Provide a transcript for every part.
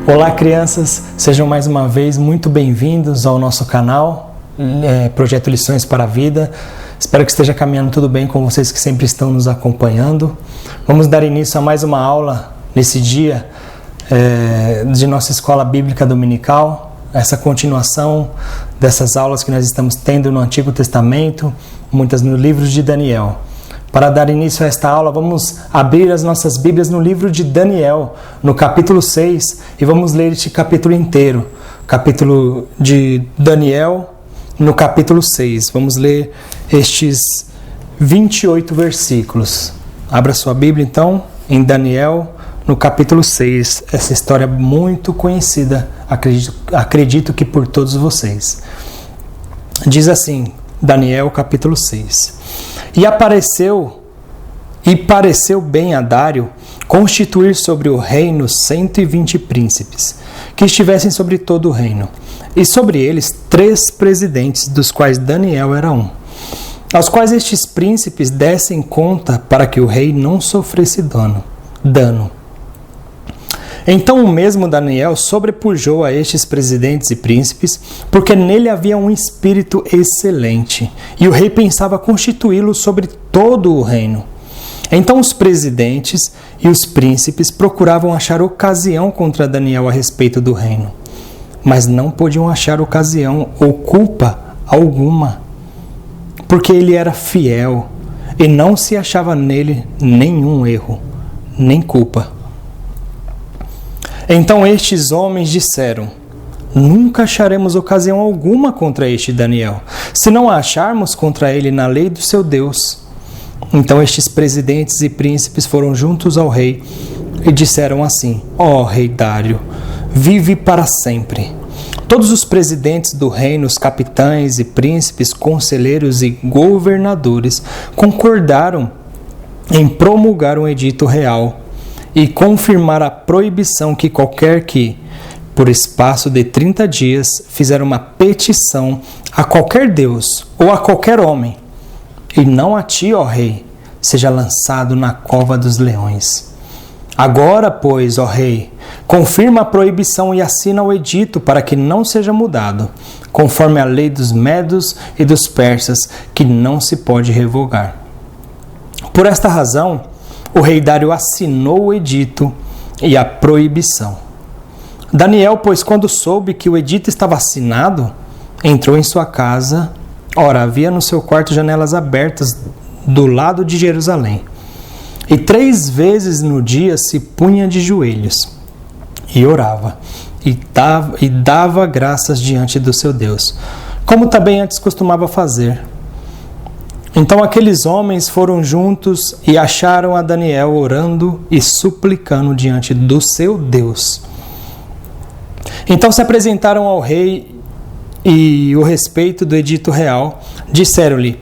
Olá, crianças, sejam mais uma vez muito bem-vindos ao nosso canal Projeto Lições para a Vida. Espero que esteja caminhando tudo bem com vocês que sempre estão nos acompanhando. Vamos dar início a mais uma aula nesse dia de nossa escola bíblica dominical, essa continuação dessas aulas que nós estamos tendo no Antigo Testamento, muitas no livro de Daniel. Para dar início a esta aula, vamos abrir as nossas Bíblias no livro de Daniel, no capítulo 6, e vamos ler este capítulo inteiro. Capítulo de Daniel, no capítulo 6. Vamos ler estes 28 versículos. Abra sua Bíblia, então, em Daniel, no capítulo 6. Essa história muito conhecida, acredito que por todos vocês. Diz assim, Daniel, capítulo 6. E pareceu bem a Dário constituir sobre o reino 120 príncipes, que estivessem sobre todo o reino, e sobre eles 3 presidentes, dos quais Daniel era um, aos quais estes príncipes dessem conta para que o rei não sofresse dano. Então o mesmo Daniel sobrepujou a estes presidentes e príncipes, porque nele havia um espírito excelente, e o rei pensava constituí-lo sobre todo o reino. Então os presidentes e os príncipes procuravam achar ocasião contra Daniel a respeito do reino, mas não podiam achar ocasião ou culpa alguma, porque ele era fiel, e não se achava nele nenhum erro, nem culpa. Então estes homens disseram: nunca acharemos ocasião alguma contra este Daniel, se não a acharmos contra ele na lei do seu Deus. Então estes presidentes e príncipes foram juntos ao rei e disseram assim: ó rei Dário, vive para sempre. Todos os presidentes do reino, os capitães e príncipes, conselheiros e governadores concordaram em promulgar um edito real e confirmar a proibição que qualquer que, por espaço de 30 dias, fizer uma petição a qualquer Deus ou a qualquer homem, e não a ti, ó rei, seja lançado na cova dos leões. Agora, pois, ó rei, confirma a proibição e assina o edito para que não seja mudado, conforme a lei dos medos e dos persas, que não se pode revogar. Por esta razão, o rei Dário assinou o edito e a proibição. Daniel, pois, quando soube que o edito estava assinado, entrou em sua casa. Ora, havia no seu quarto janelas abertas do lado de Jerusalém. E 3 vezes no dia se punha de joelhos e orava, e dava graças diante do seu Deus, como também antes costumava fazer. Então aqueles homens foram juntos e acharam a Daniel orando e suplicando diante do seu Deus. Então se apresentaram ao rei e o respeito do edito real, disseram-lhe: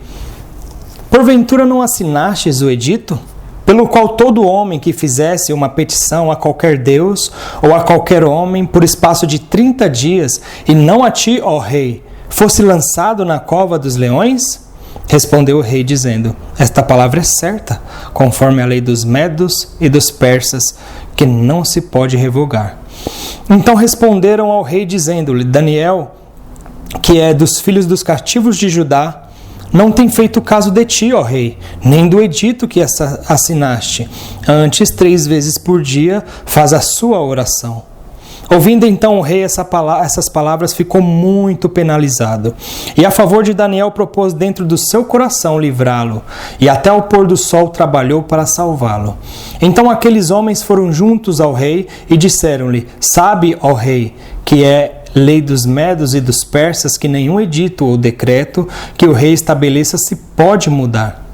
porventura não assinastes o edito, pelo qual todo homem que fizesse uma petição a qualquer Deus ou a qualquer homem por espaço de 30 dias, e não a ti, ó rei, fosse lançado na cova dos leões? Respondeu o rei dizendo: esta palavra é certa, conforme a lei dos medos e dos persas, que não se pode revogar. Então responderam ao rei dizendo-lhe: Daniel, que é dos filhos dos cativos de Judá, não tem feito caso de ti, ó rei, nem do edito que assinaste. Antes, 3 vezes por dia, faz a sua oração. Ouvindo então o rei essas palavras, ficou muito penalizado. E a favor de Daniel propôs dentro do seu coração livrá-lo, e até ao pôr do sol trabalhou para salvá-lo. Então aqueles homens foram juntos ao rei e disseram-lhe: sabe, ó rei, que é lei dos medos e dos persas que nenhum edito ou decreto que o rei estabeleça se pode mudar.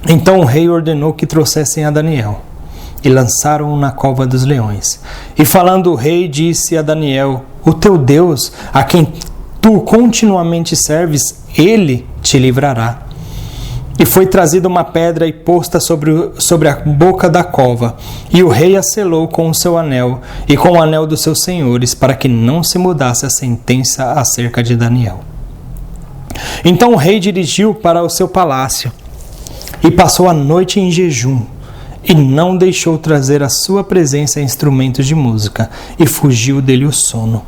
Então o rei ordenou que trouxessem a Daniel e lançaram-o na cova dos leões. E falando o rei, disse a Daniel: o teu Deus, a quem tu continuamente serves, ele te livrará. E foi trazida uma pedra e posta sobre a boca da cova, e o rei a selou com o seu anel e com o anel dos seus senhores, para que não se mudasse a sentença acerca de Daniel. Então o rei dirigiu para o seu palácio e passou a noite em jejum, e não deixou trazer à sua presença instrumentos de música, e fugiu dele o sono.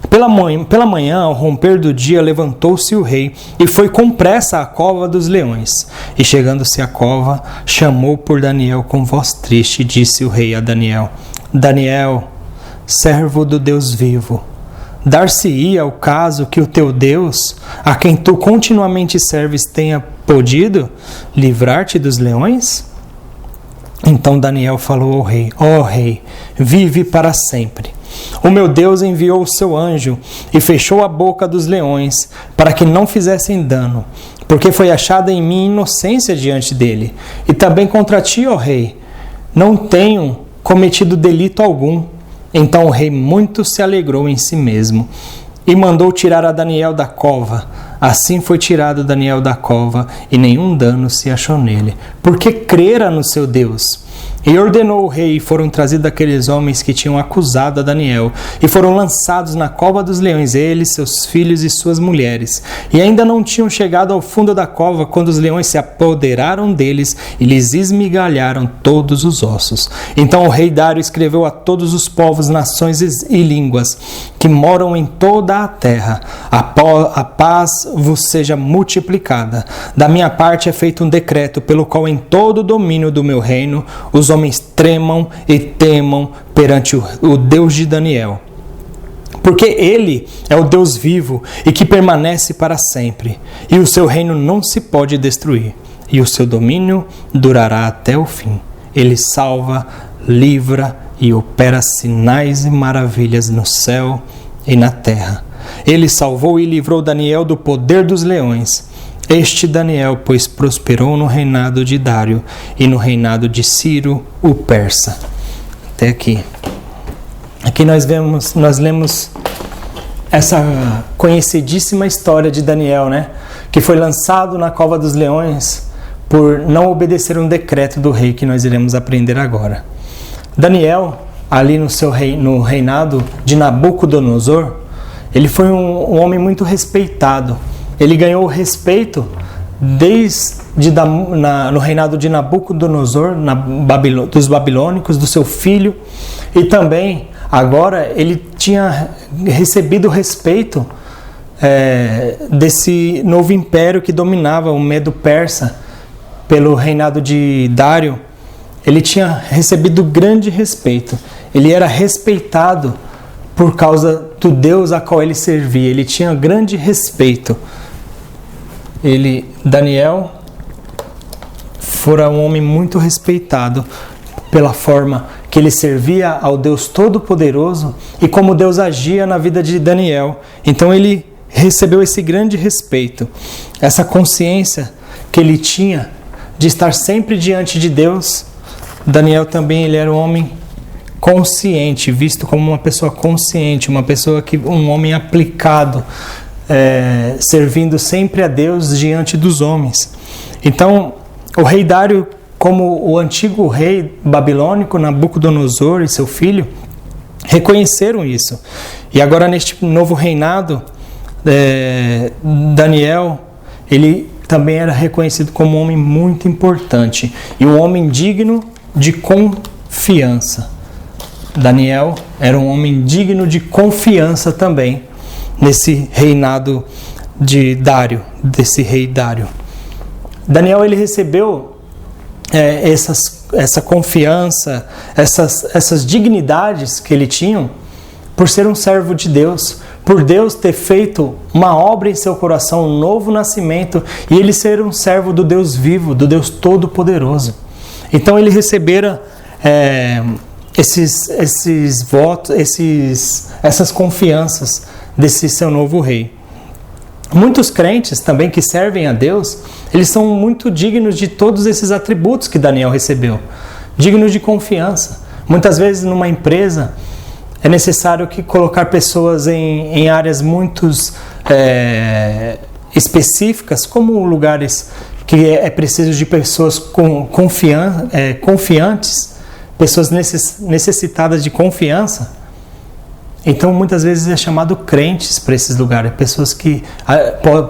Pela manhã, ao romper do dia, levantou-se o rei e foi com pressa à cova dos leões. E chegando-se à cova, chamou por Daniel com voz triste, e disse o rei a Daniel: Daniel, servo do Deus vivo, dar-se-ia o caso que o teu Deus, a quem tu continuamente serves, tenha podido livrar-te dos leões? Então Daniel falou ao rei: Ó rei, vive para sempre. O meu Deus enviou o seu anjo e fechou a boca dos leões para que não fizessem dano, porque foi achada em mim inocência diante dele. E também contra ti, ó rei, não tenho cometido delito algum. Então o rei muito se alegrou em si mesmo e mandou tirar a Daniel da cova. Assim foi tirado Daniel da cova e nenhum dano se achou nele, porque crera no seu Deus. E ordenou o rei, e foram trazidos aqueles homens que tinham acusado a Daniel, e foram lançados na cova dos leões, eles, seus filhos e suas mulheres. E ainda não tinham chegado ao fundo da cova, quando os leões se apoderaram deles e lhes esmigalharam todos os ossos. Então o rei Dário escreveu a todos os povos, nações e línguas que moram em toda a terra: a paz vos seja multiplicada. Da minha parte é feito um decreto, pelo qual em todo o domínio do meu reino os homens tremam e temam perante o Deus de Daniel. Porque ele é o Deus vivo e que permanece para sempre, e o seu reino não se pode destruir, e o seu domínio durará até o fim. Ele salva, livra e opera sinais e maravilhas no céu e na terra. Ele salvou e livrou Daniel do poder dos leões. Este Daniel, pois, prosperou no reinado de Dário e no reinado de Ciro, o persa. Até aqui. Aqui nós lemos essa conhecidíssima história de Daniel, né? Que foi lançado na cova dos leões por não obedecer um decreto do rei, que nós iremos aprender agora. Daniel, ali no reinado de Nabucodonosor, ele foi um homem muito respeitado. Ele ganhou respeito no reinado de Nabucodonosor, dos babilônicos, do seu filho, e também agora ele tinha recebido respeito desse novo império que dominava o Medo-Persa pelo reinado de Dário. Ele tinha recebido grande respeito. Ele era respeitado por causa do Deus a qual ele servia. Ele tinha grande respeito. Daniel, fora um homem muito respeitado pela forma que ele servia ao Deus Todo-Poderoso e como Deus agia na vida de Daniel. Então ele recebeu esse grande respeito, essa consciência que ele tinha de estar sempre diante de Deus. Daniel também, ele era um homem consciente, visto como uma pessoa consciente, um homem aplicado, servindo sempre a Deus diante dos homens. Então, o rei Dário, como o antigo rei babilônico Nabucodonosor e seu filho, reconheceram isso. E agora, neste novo reinado, Daniel, ele também era reconhecido como um homem muito importante e um homem digno de confiança. Daniel era um homem digno de confiança também nesse reinado de Dário, desse rei Dário. Daniel, ele recebeu essa confiança, essas dignidades que ele tinha por ser um servo de Deus, por Deus ter feito uma obra em seu coração, um novo nascimento, e ele ser um servo do Deus vivo, do Deus Todo-Poderoso. Então ele recebera esses votos, essas confianças desse seu novo rei. Muitos crentes também que servem a Deus, eles são muito dignos de todos esses atributos que Daniel recebeu, dignos de confiança. Muitas vezes numa empresa é necessário colocar pessoas em áreas muito específicas, como lugares que é preciso de pessoas confiantes, pessoas necessitadas de confiança. Então, muitas vezes é chamado crentes para esses lugares, pessoas que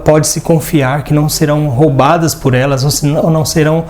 pode se confiar que não serão roubadas por elas ou não serão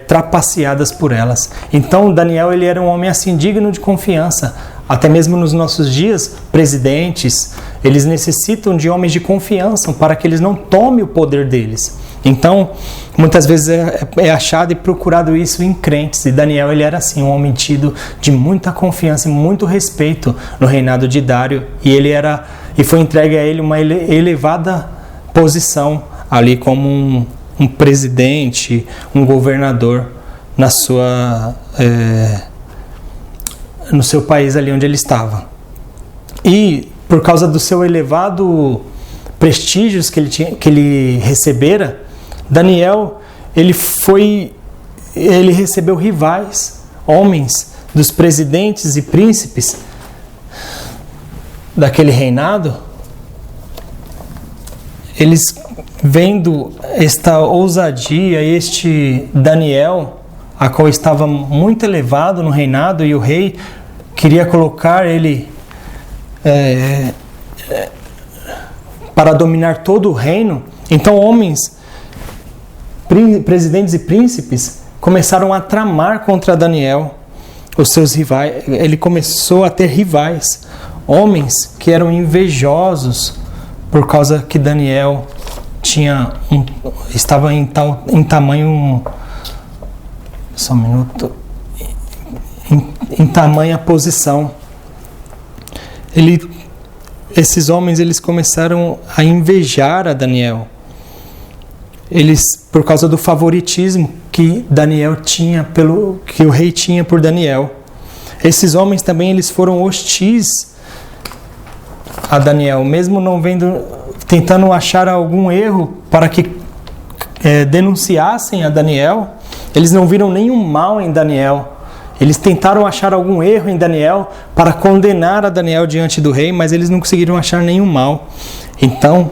trapaceadas por elas. Então, Daniel ele era um homem assim digno de confiança. Até mesmo nos nossos dias, presidentes, eles necessitam de homens de confiança para que eles não tomem o poder deles. Então, muitas vezes é achado e procurado isso em crentes. E Daniel ele era assim, um homem tido de muita confiança e muito respeito no reinado de Dário. E foi entregue a ele uma elevada posição ali como um presidente, um governador no seu país ali onde ele estava. E por causa do seu elevado prestígios que ele recebera, Daniel ele recebeu rivais, homens dos presidentes e príncipes daquele reinado. Eles vendo esta ousadia, este Daniel, a qual estava muito elevado no reinado, e o rei queria colocar ele para dominar todo o reino. Então homens, presidentes e príncipes começaram a tramar contra Daniel, os seus rivais. Ele começou a ter rivais, homens que eram invejosos por causa que Daniel estava em tamanho, só um minuto, em tamanha posição. Esses homens eles começaram a invejar a Daniel. Por causa do favoritismo que Daniel tinha que o rei tinha por Daniel. Esses homens também eles foram hostis a Daniel, mesmo não tentando achar algum erro para que denunciassem a Daniel. Eles não viram nenhum mal em Daniel. Eles tentaram achar algum erro em Daniel para condenar a Daniel diante do rei, mas eles não conseguiram achar nenhum mal. Então,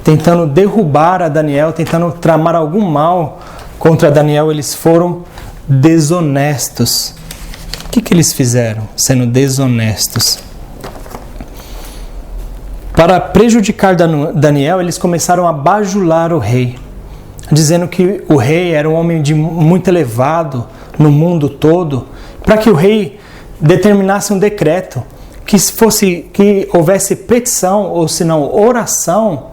tentando derrubar a Daniel, tentando tramar algum mal contra Daniel, eles foram desonestos. O que eles fizeram sendo desonestos? Para prejudicar Daniel, eles começaram a bajular o rei, dizendo que o rei era um homem muito elevado no mundo todo, para que o rei determinasse um decreto que houvesse petição, ou se não oração,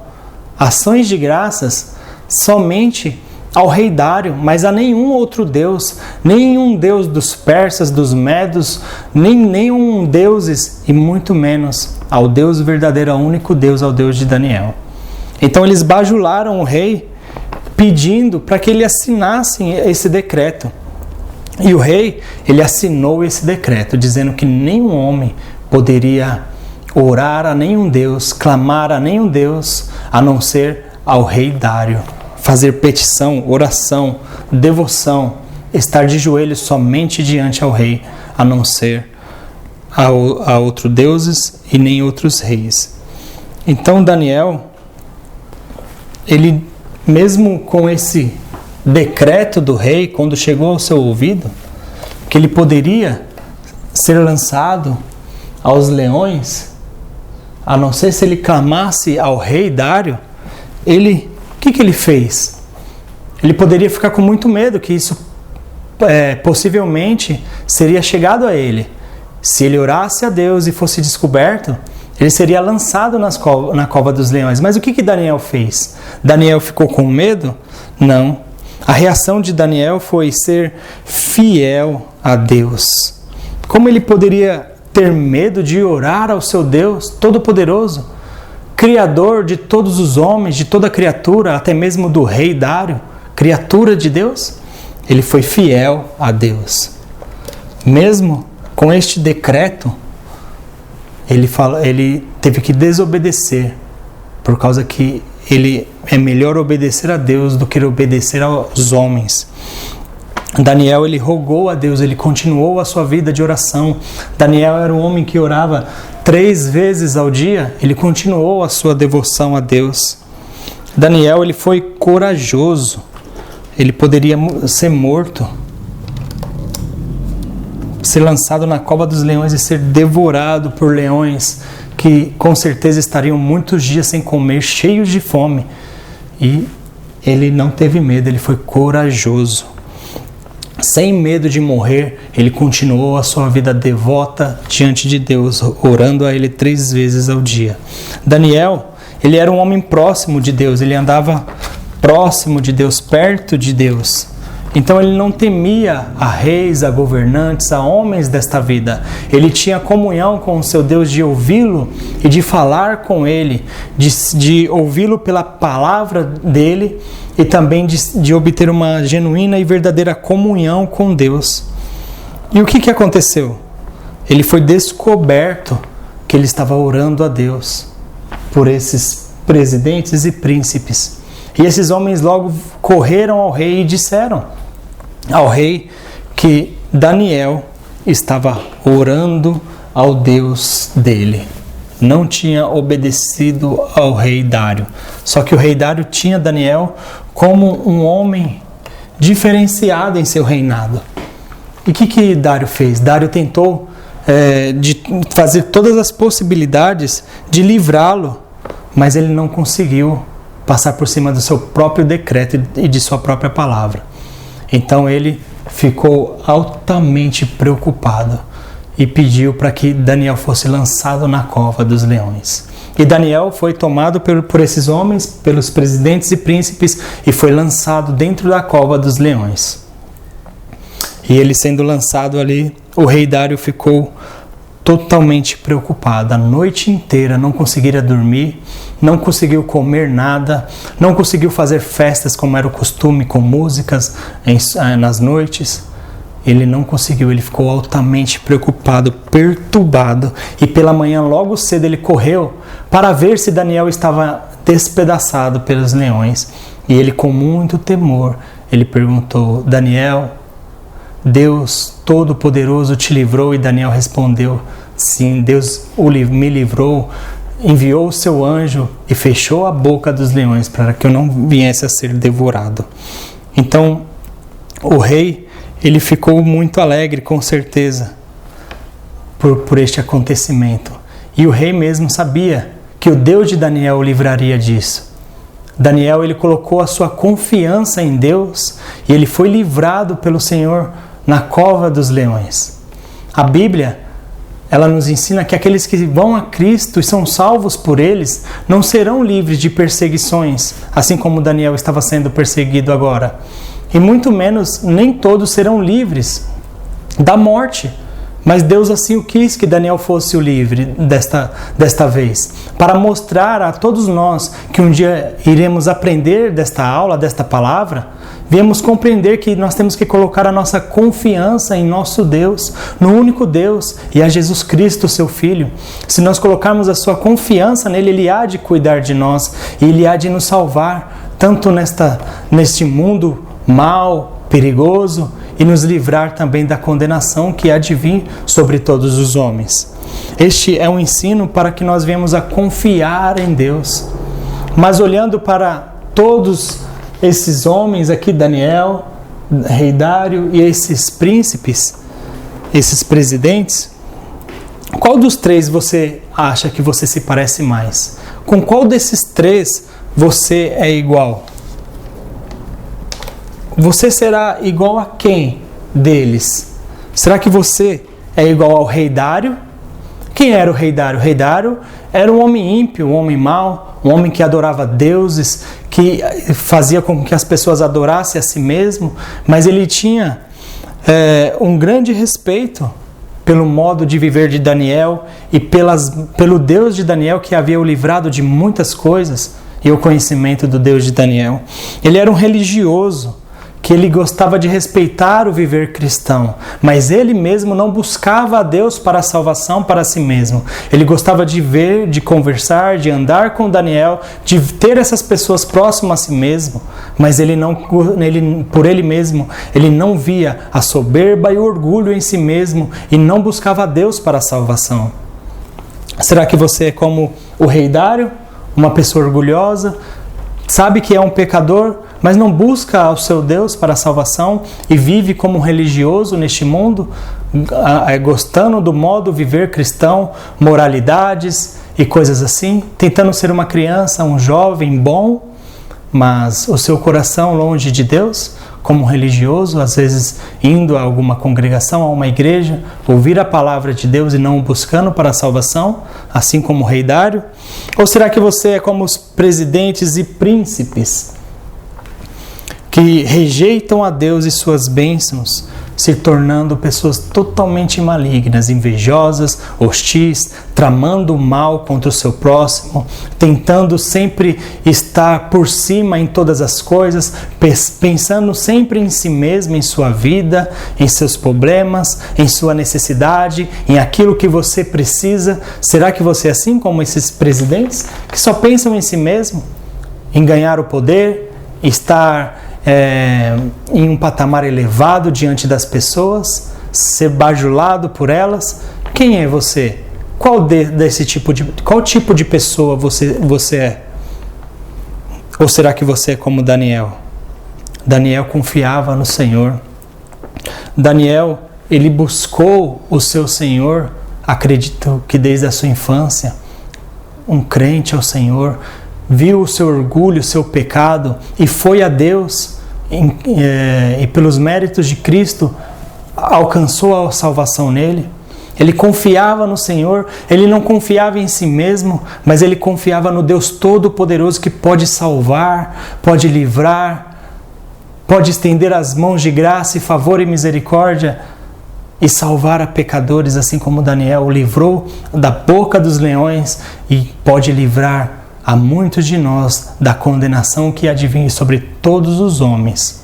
ações de graças, somente ao rei Dário, mas a nenhum outro deus, nenhum deus dos persas, dos medos, nenhum deuses, e muito menos ao Deus verdadeiro, ao único Deus, ao Deus de Daniel. Então eles bajularam o rei, pedindo para que ele assinasse esse decreto. E o rei, ele assinou esse decreto, dizendo que nenhum homem poderia orar a nenhum Deus, clamar a nenhum Deus, a não ser ao rei Dário. Fazer petição, oração, devoção, estar de joelhos somente diante ao rei, a não ser a outros deuses e nem outros reis. Então Daniel, ele mesmo com esse decreto do rei, quando chegou ao seu ouvido, que ele poderia ser lançado aos leões, a não ser se ele clamasse ao rei Dário, o que ele fez? Ele poderia ficar com muito medo que isso possivelmente seria chegado a ele. Se ele orasse a Deus e fosse descoberto, ele seria lançado na cova dos leões. Mas o que Daniel fez? Daniel ficou com medo? Não. A reação de Daniel foi ser fiel a Deus. Como ele poderia ter medo de orar ao seu Deus Todo-Poderoso, Criador de todos os homens, de toda criatura, até mesmo do rei Dário, criatura de Deus? Ele foi fiel a Deus. Mesmo com este decreto, ele teve que desobedecer, por causa que é melhor obedecer a Deus do que obedecer aos homens. Daniel, ele rogou a Deus, ele continuou a sua vida de oração. Daniel era um homem que orava 3 vezes ao dia, ele continuou a sua devoção a Deus. Daniel, ele foi corajoso, ele poderia ser morto ser lançado na cova dos leões e ser devorado por leões que com certeza estariam muitos dias sem comer, cheios de fome. E ele não teve medo, ele foi corajoso. Sem medo de morrer, ele continuou a sua vida devota diante de Deus, orando a Ele 3 vezes ao dia. Daniel, ele era um homem próximo de Deus, ele andava próximo de Deus, perto de Deus. Então ele não temia a reis, a governantes, a homens desta vida. Ele tinha comunhão com o seu Deus de ouvi-lo e de falar com Ele, de ouvi-lo pela palavra dele e também de obter uma genuína e verdadeira comunhão com Deus. E o que aconteceu? Ele foi descoberto que ele estava orando a Deus por esses presidentes e príncipes. E esses homens logo correram ao rei e disseram ao rei que Daniel estava orando ao Deus dele. Não tinha obedecido ao rei Dário. Só que o rei Dário tinha Daniel como um homem diferenciado em seu reinado. E o que Dário fez? Dário tentou de fazer todas as possibilidades de livrá-lo, mas ele não conseguiu passar por cima do seu próprio decreto e de sua própria palavra. Então ele ficou altamente preocupado e pediu para que Daniel fosse lançado na cova dos leões. E Daniel foi tomado por esses homens, pelos presidentes e príncipes, e foi lançado dentro da cova dos leões. E ele sendo lançado ali, o rei Dário ficou totalmente preocupado. A noite inteira não conseguiria dormir, não conseguiu comer nada, não conseguiu fazer festas como era o costume, com músicas nas noites. Ele não conseguiu, ele ficou altamente preocupado, perturbado. E pela manhã, logo cedo, ele correu para ver se Daniel estava despedaçado pelos leões. E ele, com muito temor, ele perguntou: Daniel, Deus Todo-Poderoso te livrou? E Daniel respondeu: sim, Deus me livrou, enviou o seu anjo e fechou a boca dos leões para que eu não viesse a ser devorado. Então, o rei, ele ficou muito alegre, com certeza, por este acontecimento. E o rei mesmo sabia que o Deus de Daniel o livraria disso. Daniel, ele colocou a sua confiança em Deus e ele foi livrado pelo Senhor na cova dos leões. A Bíblia, ela nos ensina que aqueles que vão a Cristo e são salvos por eles não serão livres de perseguições, assim como Daniel estava sendo perseguido agora. E muito menos, nem todos serão livres da morte. Mas Deus assim o quis que Daniel fosse o livre desta vez, para mostrar a todos nós que um dia iremos aprender desta aula, desta palavra, viemos compreender que nós temos que colocar a nossa confiança em nosso Deus, no único Deus, e a Jesus Cristo, seu Filho. Se nós colocarmos a sua confiança nele, ele há de cuidar de nós, e ele há de nos salvar, tanto neste mundo mal, perigoso, e nos livrar também da condenação que há de vir sobre todos os homens. Este é um ensino para que nós venhamos a confiar em Deus. Mas olhando para todos esses homens aqui, Daniel, rei Dário e esses príncipes, esses presidentes, qual dos três você acha que você se parece mais? Com qual desses três você é igual? Você será igual a quem deles? Será que você é igual ao rei Dário? Quem era o rei Dário? O rei Dário era um homem ímpio, um homem mau, um homem que adorava deuses, que fazia com que as pessoas adorassem a si mesmo, mas ele tinha um grande respeito pelo modo de viver de Daniel e pelo Deus de Daniel, que havia o livrado de muitas coisas, e o conhecimento do Deus de Daniel. Ele era um religioso, que ele gostava de respeitar o viver cristão, mas ele mesmo não buscava a Deus para a salvação para si mesmo. Ele gostava de ver, de conversar, de andar com Daniel, de ter essas pessoas próximas a si mesmo, mas por ele mesmo, ele não via a soberba e o orgulho em si mesmo e não buscava a Deus para a salvação. Será que você é como o rei Dário, uma pessoa orgulhosa, sabe que é um pecador, mas não busca ao seu Deus para a salvação e vive como um religioso neste mundo, gostando do modo viver cristão, moralidades e coisas assim, tentando ser uma criança, um jovem bom, mas o seu coração longe de Deus, como um religioso, às vezes indo a alguma congregação, a uma igreja, ouvir a palavra de Deus e não o buscando para a salvação, assim como o rei Dário? Ou será que você é como os presidentes e príncipes que rejeitam a Deus e suas bênçãos, se tornando pessoas totalmente malignas, invejosas, hostis, tramando o mal contra o seu próximo, tentando sempre estar por cima em todas as coisas, pensando sempre em si mesmo, em sua vida, em seus problemas, em sua necessidade, em aquilo que você precisa? Será que você é assim como esses presidentes que só pensam em si mesmo, em ganhar o poder, estar em um patamar elevado diante das pessoas, ser bajulado por elas? Quem é você? Qual tipo de pessoa você é? Ou será que você é como Daniel? Daniel confiava no Senhor. Daniel, ele buscou o seu Senhor, acredito que desde a sua infância, um crente ao Senhor, viu o seu orgulho, o seu pecado e foi a Deus e pelos méritos de Cristo alcançou a salvação nele. Ele confiava no Senhor, ele não confiava em si mesmo, mas ele confiava no Deus Todo-Poderoso que pode salvar, pode livrar, pode estender as mãos de graça e favor e misericórdia e salvar a pecadores, assim como Daniel o livrou da boca dos leões e pode livrar a muitos de nós da condenação que advém sobre todos os homens.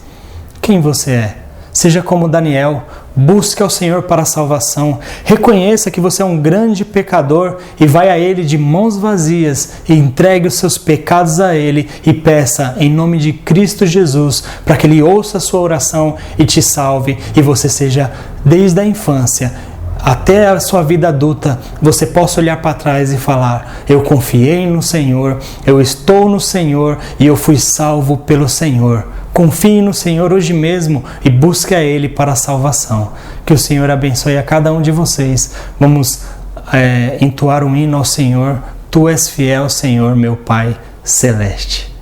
Quem você é? Seja como Daniel, busque ao Senhor para a salvação, reconheça que você é um grande pecador e vai a Ele de mãos vazias e entregue os seus pecados a Ele e peça em nome de Cristo Jesus para que Ele ouça a sua oração e te salve e você seja desde a infância até a sua vida adulta, você possa olhar para trás e falar: eu confiei no Senhor, eu estou no Senhor e eu fui salvo pelo Senhor. Confie no Senhor hoje mesmo e busque a Ele para a salvação. Que o Senhor abençoe a cada um de vocês. Vamos entoar um hino ao Senhor. Tu és fiel, Senhor, meu Pai celeste.